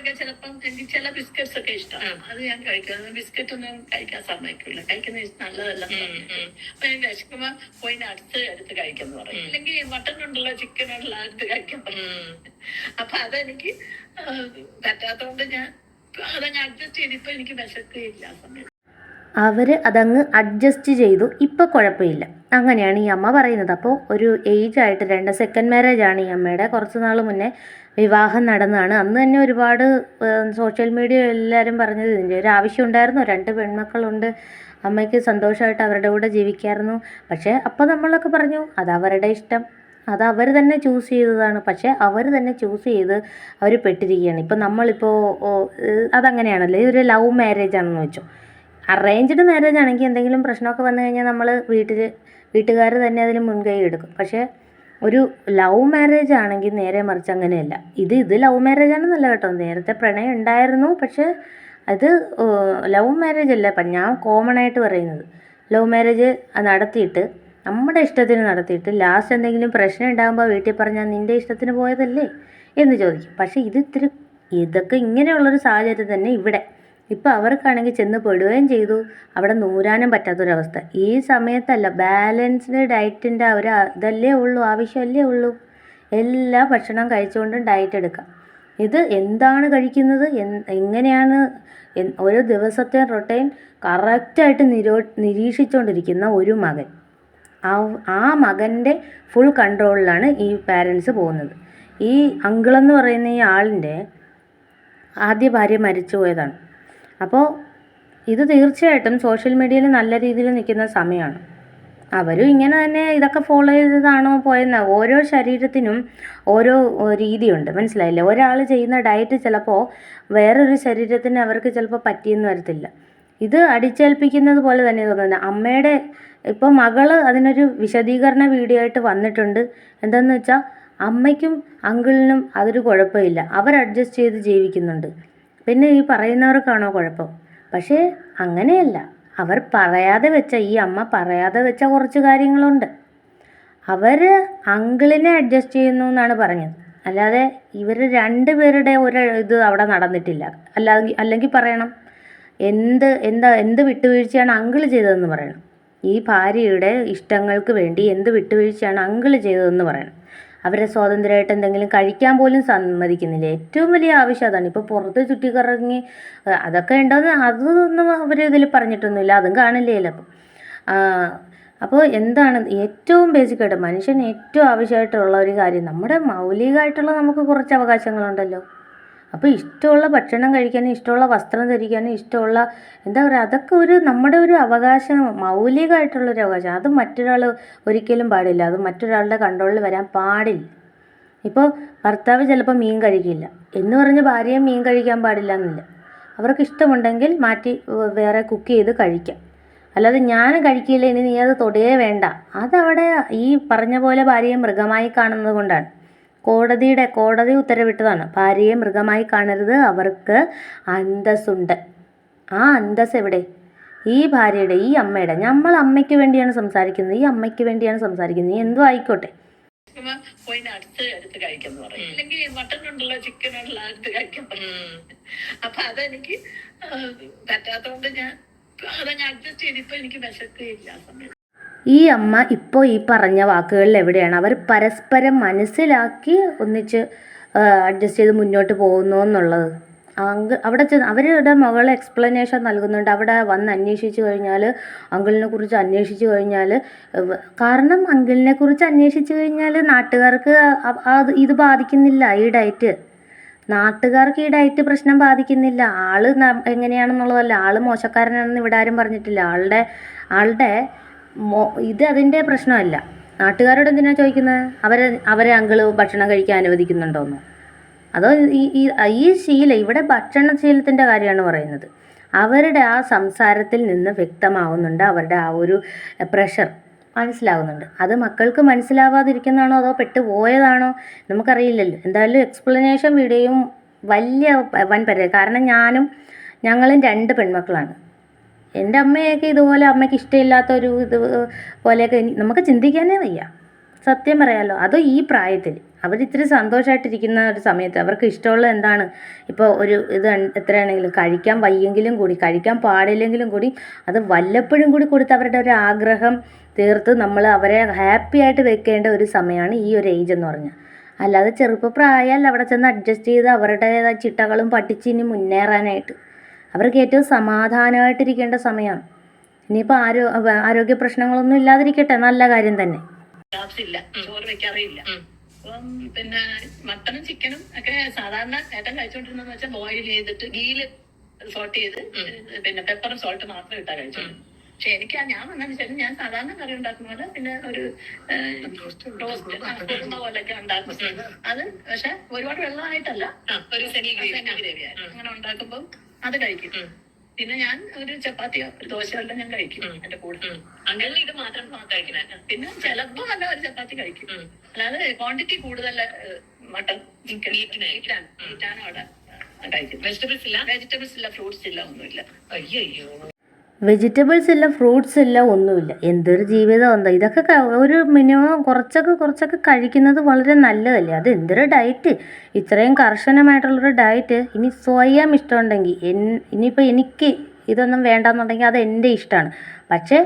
ആണെങ്കിൽ ചിലപ്പം എനിക്ക് ചില ബിസ്ക്കറ്റ്സ് ഒക്കെ ഇഷ്ടമാണ്. അത് ഞാൻ കഴിക്കുന്നത്. ബിസ്ക്കറ്റ് ഒന്നും കഴിക്കാൻ സമ്മതിക്കില്ല. കഴിക്കുന്നത് നല്ലതല്ല. അപ്പൊ ഞാൻ വിശക്കുമ്പോ പോയി എടുത്ത് കഴിക്കുന്നു പറയും. അല്ലെങ്കിൽ മട്ടൺ ഉണ്ടല്ലോ, ചിക്കൻ ഉണ്ടല്ലോ, എടുത്ത് കഴിക്കാൻ പറയും. അപ്പൊ അതെനിക്ക് പറ്റാത്തതുകൊണ്ട് ഞാൻ അതങ്ങ് അഡ്ജസ്റ്റ് ചെയ്തിപ്പോ എനിക്ക് വിശക്കുകയില്ല ആ സമയത്ത്. അവർ അതങ്ങ് അഡ്ജസ്റ്റ് ചെയ്തു. ഇപ്പോൾ കുഴപ്പമില്ല. അങ്ങനെയാണ് ഈ അമ്മ പറയുന്നത്. അപ്പോൾ ഒരു ഏജായിട്ട് 2 സെക്കൻഡ് മാരേജാണ് ഈ അമ്മയുടെ. കുറച്ച് നാൾ മുന്നേ വിവാഹം നടന്നതാണ്. അന്ന് തന്നെ ഒരുപാട് സോഷ്യൽ മീഡിയ എല്ലാവരും പറഞ്ഞത് ഇതിൻ്റെ ഒരു ആവശ്യം ഉണ്ടായിരുന്നു. 2 പെൺമക്കളുണ്ട്, അമ്മയ്ക്ക് സന്തോഷമായിട്ട് അവരുടെ കൂടെ ജീവിക്കായിരുന്നു. പക്ഷേ അപ്പോൾ നമ്മളൊക്കെ പറഞ്ഞു അത് അവരുടെ ഇഷ്ടം, അത് അവർ തന്നെ ചൂസ് ചെയ്തതാണ്. പക്ഷേ അവർ തന്നെ ചൂസ് ചെയ്ത് അവർ പെട്ടിരിക്കുകയാണ്. ഇപ്പം നമ്മളിപ്പോൾ അതങ്ങനെയാണല്ലോ, ഇതൊരു ലവ് മാരേജ് ആണെന്ന് വെച്ചോ. അറേഞ്ച്ഡ് മാരേജ് ആണെങ്കിൽ എന്തെങ്കിലും പ്രശ്നമൊക്കെ വന്നു കഴിഞ്ഞാൽ നമ്മൾ വീട്ടുകാർ തന്നെ അതിന് മുൻകൈ എടുക്കും. പക്ഷേ ഒരു ലവ് മാരേജ് ആണെങ്കിൽ നേരെ മറിച്ച് അങ്ങനെയല്ല. ഇത് ലവ് മാരേജ് ആണെന്നല്ല കേട്ടോ, നേരത്തെ പ്രണയം ഉണ്ടായിരുന്നു. പക്ഷേ അത് ലവ് മാരേജ് അല്ല. അപ്പം ഞാൻ കോമൺ ആയിട്ട് പറയുന്നത് ലവ് മാരേജ് നടത്തിയിട്ട് നമ്മുടെ ഇഷ്ടത്തിന് നടത്തിയിട്ട് ലാസ്റ്റ് എന്തെങ്കിലും പ്രശ്നം ഉണ്ടാകുമ്പോൾ വീട്ടിൽ പറഞ്ഞാൽ നിൻ്റെ ഇഷ്ടത്തിന് പോയതല്ലേ എന്ന് ചോദിക്കും. പക്ഷേ ഇതൊക്കെ ഇങ്ങനെയുള്ളൊരു സാഹചര്യം തന്നെ ഇവിടെ. ഇപ്പോൾ അവർക്കാണെങ്കിൽ ചെന്ന് പെടുകയും ചെയ്തു. അവിടെ നൂരാനും പറ്റാത്തൊരവസ്ഥ. ഈ സമയത്തല്ല, ബാലൻസ്ഡ് ഡയറ്റിൻ്റെ ഇതല്ലേ ഉള്ളൂ, ആവശ്യമല്ലേ ഉള്ളൂ. എല്ലാ ഭക്ഷണം കഴിച്ചുകൊണ്ടും ഡയറ്റ് എടുക്കാം. ഇത് എന്താണ് കഴിക്കുന്നത്, എങ്ങനെയാണ് ഓരോ ദിവസത്തെ റൊട്ടീൻ കറക്റ്റായിട്ട് നിരീക്ഷിച്ചുകൊണ്ടിരിക്കുന്ന ഒരു മകൻ. ആ മകൻ്റെ ഫുൾ കൺട്രോളിലാണ് ഈ പാരൻസ് പോകുന്നത്. ഈ അങ്കിളെന്ന് പറയുന്ന ഈ ആളിൻ്റെ ആദ്യ ഭാര്യ മരിച്ചു പോയതാണ്. അപ്പോൾ ഇത് തീർച്ചയായിട്ടും സോഷ്യൽ മീഡിയയിൽ നല്ല രീതിയിൽ നിൽക്കുന്ന സമയമാണ്. അവരും ഇങ്ങനെ തന്നെ ഇതൊക്കെ ഫോളോ ചെയ്തതാണോ പോയെന്ന്. ഓരോ ശരീരത്തിനും ഓരോ രീതിയുണ്ട്, മനസ്സിലായില്ലേ? ഒരാൾ ചെയ്യുന്ന ഡയറ്റ് ചിലപ്പോൾ വേറൊരു ശരീരത്തിന് അവർക്ക് ചിലപ്പോൾ പറ്റിയെന്ന് വരത്തില്ല. ഇത് അടിച്ചേൽപ്പിക്കുന്നത് പോലെ തന്നെ തോന്നുന്നത്. അമ്മയുടെ ഇപ്പോൾ മകള് അതിനൊരു വിശദീകരണ വീഡിയോ ആയിട്ട് വന്നിട്ടുണ്ട്. എന്താണെന്ന് വെച്ചാൽ അമ്മയ്ക്കും അങ്കിളിനും അതൊരു കുഴപ്പമില്ല, അവർ അഡ്ജസ്റ്റ് ചെയ്ത് ജീവിക്കുന്നുണ്ട്. പിന്നെ ഈ പറയുന്നവർക്കാണോ കുഴപ്പം? പക്ഷേ അങ്ങനെയല്ല. അവർ പറയാതെ വെച്ച, ഈ അമ്മ പറയാതെ വെച്ച കുറച്ച് കാര്യങ്ങളുണ്ട്. അവർ അങ്കിളിനെ അഡ്ജസ്റ്റ് ചെയ്യുന്നു എന്നാണ് പറഞ്ഞത്. അല്ലാതെ ഇവർ 2 പേരുടെ ഇത് അവിടെ നടന്നിട്ടില്ല. അല്ലെങ്കിൽ പറയണം എന്ത് വിട്ടുവീഴ്ചയാണ് അങ്കിള് ചെയ്തതെന്ന് പറയണം. ഈ ഭാര്യയുടെ ഇഷ്ടങ്ങൾക്ക് വേണ്ടി എന്ത് വിട്ടുവീഴ്ചയാണ് അങ്കിള് ചെയ്തതെന്ന് പറയണം. അവരെ സ്വാതന്ത്ര്യമായിട്ട് എന്തെങ്കിലും കഴിക്കാൻ പോലും സമ്മതിക്കുന്നില്ല. ഏറ്റവും വലിയ ആവശ്യം അതാണ്. ഇപ്പോൾ പുറത്ത് ചുറ്റിക്കറങ്ങി അതൊക്കെ ഉണ്ടോയെന്ന് അതൊന്നും അവർ ഇതിൽ പറഞ്ഞിട്ടൊന്നുമില്ല. അതും കാണില്ലേ ചിലപ്പോൾ. അപ്പോൾ എന്താണ് ഏറ്റവും ബേസിക്കായിട്ട് മനുഷ്യന് ഏറ്റവും ആവശ്യമായിട്ടുള്ള ഒരു കാര്യം, നമ്മുടെ മൗലികമായിട്ടുള്ള നമുക്ക് കുറച്ച് അവകാശങ്ങളുണ്ടല്ലോ. അപ്പോൾ ഇഷ്ടമുള്ള ഭക്ഷണം കഴിക്കാനും ഇഷ്ടമുള്ള വസ്ത്രം ധരിക്കാനും ഇഷ്ടമുള്ള എന്താ പറയുക, അതൊക്കെ നമ്മുടെ ഒരു അവകാശം, മൗലികമായിട്ടുള്ളൊരു അവകാശം. അത് മറ്റൊരാൾ ഒരിക്കലും പാടില്ല. അത് മറ്റൊരാളുടെ കൺട്രോളിൽ വരാൻ പാടില്ല. ഇപ്പോൾ ഭർത്താവ് ചിലപ്പോൾ മീൻ കഴിക്കില്ല എന്ന് പറഞ്ഞ് ഭാര്യയും മീൻ കഴിക്കാൻ പാടില്ല എന്നില്ല. അവർക്ക് ഇഷ്ടമുണ്ടെങ്കിൽ മാറ്റി വേറെ കുക്ക് ചെയ്ത് കഴിക്കാം. അല്ലാതെ ഞാൻ കഴിക്കില്ല, ഇനി നീ അത് തൊടേ വേണ്ട. അതവിടെ ഈ പറഞ്ഞ പോലെ ഭാര്യയെ മൃഗമായി കാണുന്നത് കൊണ്ടാണ്. കോടതി ഉത്തരവിട്ടതാണ്, ഭാര്യയെ മൃഗമായി കാണരുത്, അവർക്ക് അന്തസ്സുണ്ട്. ആ അന്തസ് എവിടെ? ഈ ഭാര്യയുടെ, ഈ അമ്മയുടെ. നമ്മൾ അമ്മയ്ക്ക് വേണ്ടിയാണ് സംസാരിക്കുന്നത്, ഈ അമ്മയ്ക്ക് വേണ്ടിയാണ് സംസാരിക്കുന്നത്. നീ എന്തോ ആയിക്കോട്ടെ. പോയി എടുത്ത് കഴിക്കുന്നു പറയും. അല്ലെങ്കിൽ മട്ടൺ ഉണ്ടല്ലോ, ചിക്കൻ ഉണ്ടല്ലോ, എടുത്ത് കഴിക്കാൻ പറയും. അപ്പൊ അതെനിക്ക് പറ്റാത്തതുകൊണ്ട് ഞാൻ അതങ്ങ് അഡ്ജസ്റ്റ് ചെയ്തിപ്പോ എനിക്ക് വിശക്കുകയില്ല ആ സമയത്ത്. ഈ അമ്മ ഇപ്പോൾ ഈ പറഞ്ഞ വാക്കുകളിൽ എവിടെയാണ് അവർ പരസ്പരം മനസ്സിലാക്കി ഒന്നിച്ച് അഡ്ജസ്റ്റ് ചെയ്ത് മുന്നോട്ട് പോകുന്നു എന്നുള്ളത്? അവിടെ അവരുടെ മകളെ എക്സ്പ്ലനേഷൻ നൽകുന്നുണ്ട്. അവിടെ വന്ന് അന്വേഷിച്ച് കഴിഞ്ഞാൽ, അങ്കിളിനെ കുറിച്ച് അന്വേഷിച്ച് കഴിഞ്ഞാൽ, കാരണം അങ്കിളിനെ കുറിച്ച് അന്വേഷിച്ച് കഴിഞ്ഞാൽ നാട്ടുകാർക്ക് ഇത് ബാധിക്കുന്നില്ല. ഈ ഡയറ്റ് നാട്ടുകാർക്ക് ഈ ഡയറ്റ് പ്രശ്നം ബാധിക്കുന്നില്ല. ആള് എങ്ങനെയാണെന്നുള്ളതല്ല, ആള് മോശക്കാരനാണെന്ന് ഇവിടെ ആരും പറഞ്ഞിട്ടില്ല. ആളുടെ ഇത് അതിൻ്റെ പ്രശ്നമല്ല. നാട്ടുകാരോട് എന്തിനാണ് ചോദിക്കുന്നത്? അവരെ അങ്കിള് ഭക്ഷണം കഴിക്കാൻ അനുവദിക്കുന്നുണ്ടോയെന്നോ? അതോ ഈ ശീലം, ഇവിടെ ഭക്ഷണശീലത്തിൻ്റെ കാര്യമാണ് പറയുന്നത്. അവരുടെ ആ സംസാരത്തിൽ നിന്ന് വ്യക്തമാവുന്നുണ്ട്, അവരുടെ ആ ഒരു പ്രഷർ മനസ്സിലാവുന്നുണ്ട്. അത് മക്കൾക്ക് മനസ്സിലാവാതിരിക്കുന്നതാണോ അതോ പെട്ടുപോയതാണോ നമുക്കറിയില്ലല്ലോ. എന്തായാലും എക്സ്പ്ലനേഷൻ വീഡിയോയും വൻ പരാതി. കാരണം ഞങ്ങളും 2 പെൺമക്കളാണ്. എൻ്റെ അമ്മയൊക്കെ ഇതുപോലെ അമ്മയ്ക്ക് ഇഷ്ടമില്ലാത്തൊരു പോലെയൊക്കെ നമുക്ക് ചിന്തിക്കാനേ വയ്യ, സത്യം പറയാമല്ലോ. അതോ ഈ പ്രായത്തിൽ അവരിത്തിരി സന്തോഷമായിട്ടിരിക്കുന്ന ഒരു സമയത്ത് അവർക്ക് ഇഷ്ടമുള്ള എന്താണ് ഇപ്പോൾ ഒരു ഇത് എത്രയാണെങ്കിലും കഴിക്കാൻ വയ്യെങ്കിലും കൂടി കഴിക്കാൻ പാടില്ലെങ്കിലും കൂടി അത് വല്ലപ്പോഴും കൂടി കൊടുത്ത് അവരുടെ ഒരു ആഗ്രഹം തീർത്ത് നമ്മൾ അവരെ ഹാപ്പി ആയിട്ട് വെക്കേണ്ട ഒരു സമയമാണ് ഈ ഒരു ഏജ് എന്ന് പറഞ്ഞാൽ. അല്ലാതെ ചെറുപ്പപ്രായമല്ല അവിടെ ചെന്ന് അഡ്ജസ്റ്റ് ചെയ്ത് അവരുടേതായ ചിട്ടകളും പഠിച്ച് ഇനി മുന്നേറാനായിട്ട്. അവർക്ക് ഏറ്റവും സമാധാനമായിട്ടിരിക്കേണ്ട സമയമാണ്. ഇനിയിപ്പോൾ ആരോഗ്യ പ്രശ്നങ്ങളൊന്നും ഇല്ലാതിരിക്കട്ടെ, നല്ല കാര്യം തന്നെ. ഇല്ല, ചോറ് വെക്കാറില്ല. അപ്പം പിന്നെ മട്ടനും ചിക്കനും ഒക്കെ സാധാരണ ഏട്ടൻ കഴിച്ചോണ്ടിരുന്നെന്ന് വെച്ചാൽ ബോയിൽ ചെയ്തിട്ട് ഗീല് സോട്ട് ചെയ്ത് പിന്നെ പെപ്പറും സോൾട്ട് മാത്രം ഇട്ടാ കഴിച്ചോണ്ട്. പക്ഷെ എനിക്ക് ഞാൻ വന്നതിന് ശേഷം ഞാൻ സാധാരണ കറി ഉണ്ടാക്കുന്ന പോലെ പിന്നെ ഒരു റോസ്റ്റ് കുറുമ പോലൊക്കെ ഉണ്ടാക്കും. അത് പക്ഷെ ഒരുപാട് വെള്ളമായിട്ടല്ല, ഒരു സെമി ഗ്രേവി അങ്ങനെ ഉണ്ടാക്കുമ്പോൾ അത് കഴിക്കും. പിന്നെ ഞാൻ ഒരു ചപ്പാത്തിയോ ഒരു ദോശയോ എല്ലാം ഞാൻ കഴിക്കും എന്റെ കൂടെ. അങ്ങനെ ഇത് മാത്രം കഴിക്കണേ. പിന്നെ ചിലപ്പോ നല്ല ഒരു ചപ്പാത്തി കഴിക്കും. അല്ലാതെ ക്വാണ്ടിറ്റി കൂടുതൽ മട്ടൺ ചിക്കൻ മീറ്റാണ് അവിടെ കഴിക്കും. വെജിറ്റബിൾസ് ഇല്ല, ഫ്രൂട്ട്സ് ഇല്ല, ഒന്നുമില്ല. അയ്യോ, വെജിറ്റബിൾസ് ഇല്ല, ഫ്രൂട്ട്സ് ഇല്ല, ഒന്നുമില്ല. എന്തൊരു ജീവിതം എന്താ ഇതൊക്കെ. ഒരു മിനിമം കുറച്ചൊക്കെ കഴിക്കുന്നത് വളരെ നല്ലതല്ലേ. അത് എന്തൊരു ഡയറ്റ്, ഇത്രയും കർശനമായിട്ടുള്ളൊരു ഡയറ്റ്. ഇനി സ്വയം ഇഷ്ടമുണ്ടെങ്കിൽ ഇനിയിപ്പോൾ എനിക്ക് ഇതൊന്നും വേണ്ടെന്നുണ്ടെങ്കിൽ അത് എൻ്റെ ഇഷ്ടമാണ്. പക്ഷേ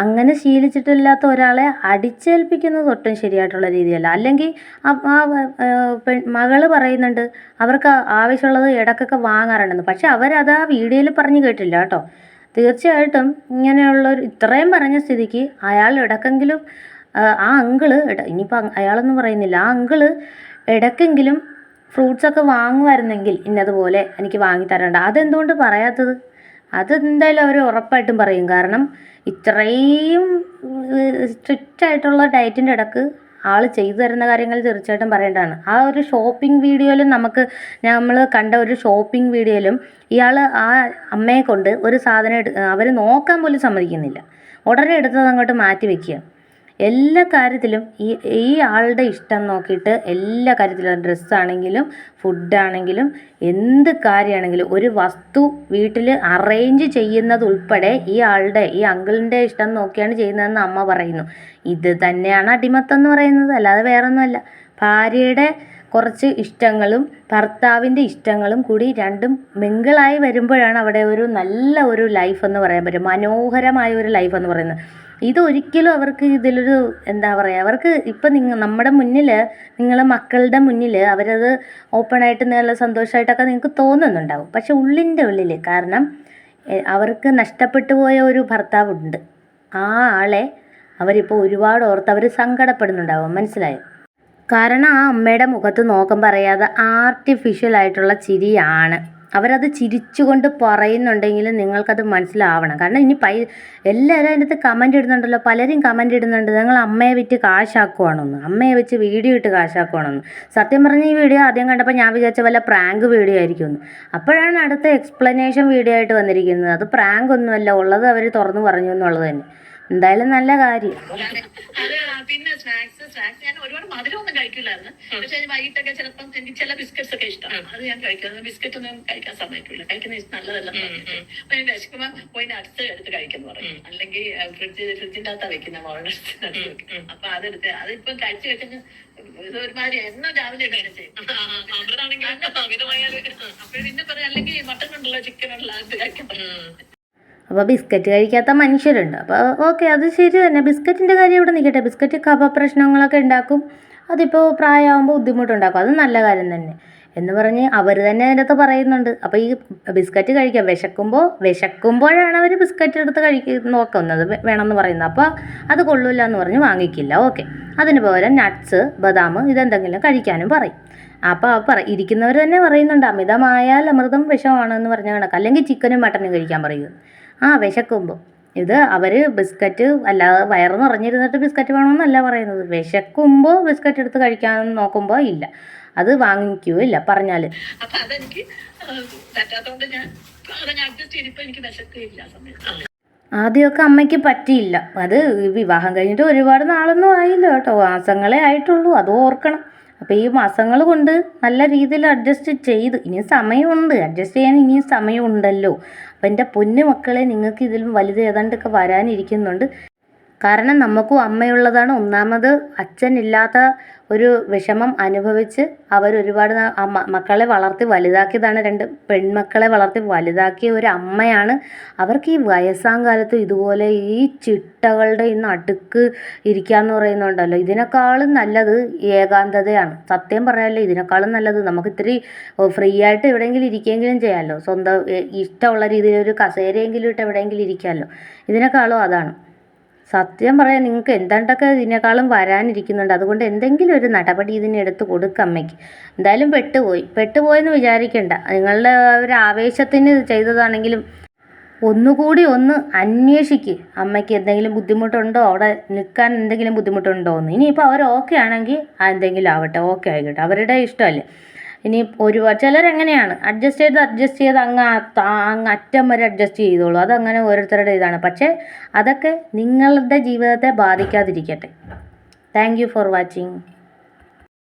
അങ്ങനെ ശീലിച്ചിട്ടില്ലാത്ത ഒരാളെ അടിച്ചേൽപ്പിക്കുന്നത് ഒട്ടും ശരിയായിട്ടുള്ള രീതിയല്ല. അല്ലെങ്കിൽ മകൾ പറയുന്നുണ്ട് അവർക്ക് ആവശ്യമുള്ളത് ഇടയ്ക്കൊക്കെ വാങ്ങാറുണ്ടെന്ന്. പക്ഷെ അവരത് ആ വീഡിയോയിൽ പറഞ്ഞു കേട്ടില്ല കേട്ടോ. തീർച്ചയായിട്ടും ഇങ്ങനെയുള്ളൊരു ഇത്രയും പറഞ്ഞ സ്ഥിതിക്ക് അയാൾ ഇടയ്ക്കെങ്കിലും ആ അങ്കിള് ഇനിയിപ്പോൾ അയാളൊന്നും പറയുന്നില്ല, ആ അങ്കിള് ഇടയ്ക്കെങ്കിലും ഫ്രൂട്ട്സൊക്കെ വാങ്ങുമായിരുന്നെങ്കിൽ ഇന്നതുപോലെ എനിക്ക് വാങ്ങിത്തരണ്ട. അതെന്തുകൊണ്ട് പറയാത്തത്? അതെന്തായാലും അവർ ഉറപ്പായിട്ടും പറയും. കാരണം ഇത്രയും സ്ട്രിക്റ്റ് ആയിട്ടുള്ള ഡയറ്റിൻ്റെ ഇടയ്ക്ക് ആൾ ചെയ്തു തരുന്ന കാര്യങ്ങൾ തീർച്ചയായിട്ടും പറയേണ്ടതാണ്. ആ ഒരു ഷോപ്പിംഗ് വീഡിയോയിലും നമ്മൾ കണ്ട ഒരു ഷോപ്പിംഗ് വീഡിയോയിലും ഇയാൾ ആ അമ്മയെ കൊണ്ട് ഒരു സാധനം അവർ നോക്കാൻ പോലും സമ്മതിക്കുന്നില്ല. ഉടനെ എടുത്തത് അങ്ങോട്ട് മാറ്റി വയ്ക്കുക. എല്ലാ കാര്യത്തിലും ഈ ആളുടെ ഇഷ്ടം നോക്കിയിട്ട് എല്ലാ കാര്യത്തിലും ഡ്രസ്സാണെങ്കിലും ഫുഡാണെങ്കിലും എന്ത് കാര്യമാണെങ്കിലും ഒരു വസ്തു വീട്ടിൽ അറേഞ്ച് ചെയ്യുന്നത് ഉൾപ്പെടെ ഈ അങ്കിളിൻ്റെ ഇഷ്ടം നോക്കിയാണ് ചെയ്യുന്നതെന്ന് അമ്മ പറയുന്നു. ഇത് തന്നെയാണ് അടിമത്തം എന്ന് പറയുന്നത്, അല്ലാതെ വേറൊന്നുമല്ല. ഭാര്യയുടെ കുറച്ച് ഇഷ്ടങ്ങളും ഭർത്താവിൻ്റെ ഇഷ്ടങ്ങളും കൂടി രണ്ടും മിങ്കിളായി വരുമ്പോഴാണ് അവിടെ ഒരു നല്ല ഒരു ലൈഫ് എന്ന് പറയാൻ പറ്റും, മനോഹരമായ ഒരു ലൈഫ് എന്ന് പറയുന്നത്. ഇതൊരിക്കലും അവർക്ക് ഇതിലൊരു എന്താ പറയുക, അവർക്ക് ഇപ്പം നമ്മുടെ മുന്നിൽ നിങ്ങളെ മക്കളുടെ മുന്നിൽ അവരത് ഓപ്പണായിട്ട് നല്ല സന്തോഷമായിട്ടൊക്കെ നിങ്ങൾക്ക് തോന്നുന്നുണ്ടാവും. പക്ഷെ ഉള്ളിൻ്റെ ഉള്ളിൽ, കാരണം അവർക്ക് നഷ്ടപ്പെട്ടു പോയ ഒരു ഭർത്താവുണ്ട്, ആ ആളെ അവരിപ്പോൾ ഒരുപാട് ഓർത്ത് അവർ സങ്കടപ്പെടുന്നുണ്ടാവും. മനസ്സിലായോ? കാരണം ആ അമ്മയുടെ മുഖത്ത് നോക്കുമ്പോൾ അറിയാതെ ആർട്ടിഫിഷ്യലായിട്ടുള്ള ചിരിയാണ്. അവരത് ചിരിച്ചുകൊണ്ട് പറയുന്നുണ്ടെങ്കിലും നിങ്ങൾക്കത് മനസ്സിലാവണം. കാരണം ഇനി എല്ലാവരും അതിൻ്റെ അകത്ത് കമൻ്റ് ഇടുന്നുണ്ടല്ലോ, പലരും കമൻ്റ് ഇടുന്നുണ്ട് ഞങ്ങൾ അമ്മയെ വിറ്റ് കാശാക്കുവാണെന്ന്, അമ്മയെ വെച്ച് വീഡിയോ ഇട്ട് കാശാക്കുവാണെന്ന്. സത്യം പറഞ്ഞ ഈ വീഡിയോ ആദ്യം കണ്ടപ്പോൾ ഞാൻ വിചാരിച്ച വല്ല പ്രാങ്ക് വീഡിയോ ആയിരിക്കുമെന്ന്. അപ്പോഴാണ് അടുത്ത എക്സ്പ്ലനേഷൻ വീഡിയോ ആയിട്ട് വന്നിരിക്കുന്നത്. അത് പ്രാങ്ക് ഒന്നുമല്ല, ഉള്ളത് അവർ തുറന്നു പറഞ്ഞു എന്നുള്ളത് തന്നെ. എന്തായാലും നല്ല കാര്യം. പിന്നെ സ്നാക്സ് ഞാൻ ഒരുപാട് മധുരമൊന്നും കഴിക്കില്ലായിരുന്നു. പക്ഷെ വൈകിട്ടൊക്കെ ചിലപ്പം എനിക്ക് ചില ബിസ്ക്കറ്റ്സ് ഒക്കെ ഇഷ്ടമാണ്, അത് ഞാൻ കഴിക്കുന്നത്. ബിസ്ക്കറ്റ് ഒന്നും കഴിക്കാൻ സമ്മതിക്കില്ല, കഴിക്കുന്നത് നല്ലതല്ല. അപ്പൊ ഞാൻ വിശക്കുമ്പോ പോയി നട്സ് എടുത്ത് കഴിക്കുന്നു പറയും. അല്ലെങ്കിൽ ഫ്രിഡ്ജിന്റെ അകത്താ വെക്കുന്ന മോളുടെ. അപ്പൊ അതെടുത്ത് അതിപ്പം കഴിച്ചു വെക്കുന്ന ഇത് ഒരുമാതിരി എണ്ണ രാവിലെ ഇടുകയാണ് ചെയ്യും. അപ്പൊ പിന്നെ പറയാം, അല്ലെങ്കിൽ മട്ടൺ ഉണ്ടല്ലോ ചിക്കൻ ഉണ്ടല്ലോ അത് കഴിക്കാൻ. അപ്പോൾ ബിസ്ക്കറ്റ് കഴിക്കാത്ത മനുഷ്യരുണ്ട്. അപ്പോൾ ഓക്കെ, അത് ശരി തന്നെ. ബിസ്ക്കറ്റിൻ്റെ കാര്യം ഇവിടെ നിൽക്കട്ടെ. ബിസ്ക്കറ്റ് കഫ പ്രശ്നങ്ങളൊക്കെ ഉണ്ടാക്കും, അതിപ്പോൾ പ്രായമാകുമ്പോൾ ബുദ്ധിമുട്ടുണ്ടാക്കും. അത് നല്ല കാര്യം തന്നെ എന്ന് പറഞ്ഞ് അവർ തന്നെ അതിൻ്റെ അകത്ത് പറയുന്നുണ്ട്. അപ്പോൾ ഈ ബിസ്ക്കറ്റ് കഴിക്കുക വിശക്കുമ്പോഴാണ് അവർ ബിസ്ക്കറ്റ് എടുത്ത് നോക്കുന്നത് വേണമെന്ന് പറയുന്നത്. അപ്പോൾ അത് കൊള്ളില്ല എന്ന് പറഞ്ഞ് വാങ്ങിക്കില്ല. ഓക്കെ, അതിന് പകരം നട്ട്സ് ബദാം ഇതെന്തെങ്കിലും കഴിക്കാനും പറയും. അപ്പോൾ ഇരിക്കുന്നവർ തന്നെ പറയുന്നുണ്ട് അമിതമായാൽ അമൃതം വിഷമാണെന്ന് പറഞ്ഞ കണക്ക്. അല്ലെങ്കിൽ ചിക്കനും മട്ടനും കഴിക്കാൻ പറയും വിശക്കുമ്പോൾ. ഇത് അവർ ബിസ്ക്കറ്റ് അല്ലാതെ വയറ് നിറഞ്ഞിരുന്നിട്ട് ബിസ്ക്കറ്റ് വേണമെന്നല്ല പറയുന്നത്. വിശക്കുമ്പോൾ ബിസ്ക്കറ്റ് എടുത്ത് കഴിക്കാൻ നോക്കുമ്പോൾ ഇല്ല, അത് വാങ്ങിക്കുകയില്ല പറഞ്ഞാൽ. അപ്പം അതെനിക്ക് പറ്റാത്തതുകൊണ്ട് ഞാൻ അഡ്ജസ്റ്റ് ചെയ്തിപ്പോൾ എനിക്ക് വിശക്കില്ല സമയത്ത്. ആദ്യമൊക്കെ അമ്മയ്ക്ക് പറ്റിയില്ല. അത് വിവാഹം കഴിഞ്ഞിട്ട് ഒരുപാട് നാളൊന്നും ആയില്ല കേട്ടോ, മാസങ്ങളേ ആയിട്ടുള്ളൂ, അത് ഓർക്കണം. അപ്പോൾ ഈ മാസങ്ങൾ കൊണ്ട് നല്ല രീതിയിൽ അഡ്ജസ്റ്റ് ചെയ്ത് ഇനിയും സമയമുണ്ട്, അഡ്ജസ്റ്റ് ചെയ്യാൻ ഇനിയും സമയമുണ്ടല്ലോ. അപ്പം എൻ്റെ പൊന്നു മക്കളെ, നിങ്ങൾക്ക് ഇതിലും വലുത് ഏതാണ്ടൊക്കെ വരാനിരിക്കുന്നുണ്ട്. കാരണം നമുക്കും അമ്മയുള്ളതാണ്. ഒന്നാമത് അച്ഛനില്ലാത്ത ഒരു വിഷമം അനുഭവിച്ച് അവരൊരുപാട് മക്കളെ വളർത്തി വലുതാക്കിയതാണ്. 2 പെൺമക്കളെ വളർത്തി വലുതാക്കിയ ഒരു അമ്മയാണ്. അവർക്ക് ഈ വയസ്സാം കാലത്ത് ഇതുപോലെ ഈ ചിട്ടകളുടെ ഈ നടുക്ക് ഇരിക്കാന്ന് പറയുന്നുണ്ടല്ലോ, ഇതിനേക്കാളും നല്ലത് ഏകാന്തതയാണ്. സത്യം പറയാമല്ലോ, ഇതിനേക്കാളും നല്ലത് നമുക്ക് ഇത്തിരി ഫ്രീ ആയിട്ട് എവിടെയെങ്കിലും ഇരിക്കുകയെങ്കിലും ചെയ്യാമല്ലോ. സ്വന്തം ഇഷ്ടമുള്ള രീതിയിൽ ഒരു കസേരയെങ്കിലും ഇട്ട് എവിടെയെങ്കിലും ഇരിക്കാമല്ലോ. ഇതിനേക്കാളും അതാണ്. സത്യം പറയാം, നിങ്ങൾക്ക് എന്താണ്ടൊക്കെ ഇതിനേക്കാളും വരാനിരിക്കുന്നുണ്ട്. അതുകൊണ്ട് എന്തെങ്കിലും ഒരു നടപടി ഇതിനെടുത്ത് കൊടുക്കുക അമ്മയ്ക്ക്. എന്തായാലും പെട്ടുപോയെന്ന് വിചാരിക്കണ്ട. നിങ്ങളുടെ ഒരു ആവേശത്തിന് ചെയ്തതാണെങ്കിലും ഒന്നുകൂടി ഒന്ന് അന്വേഷിക്ക്. അമ്മയ്ക്ക് എന്തെങ്കിലും ബുദ്ധിമുട്ടുണ്ടോ, അവിടെ നിൽക്കാൻ എന്തെങ്കിലും ബുദ്ധിമുട്ടുണ്ടോ എന്ന്. ഇനിയിപ്പോൾ അവർ ഓക്കെ ആണെങ്കിൽ എന്തെങ്കിലും ആവട്ടെ, ഓക്കെ ആയിക്കോട്ടെ, അവരുടെ ഇഷ്ടമല്ലേ. ഇനി ചിലരെങ്ങനെയാണ് അഡ്ജസ്റ്റ് ചെയ്ത് അങ്ങ് അറ്റം വരെ അഡ്ജസ്റ്റ് ചെയ്തോളൂ. അതങ്ങനെ ഓരോരുത്തരുടെ ഇതാണ്. പക്ഷേ അതൊക്കെ നിങ്ങളുടെ ജീവിതത്തെ ബാധിക്കാതിരിക്കട്ടെ. Thank you for watching.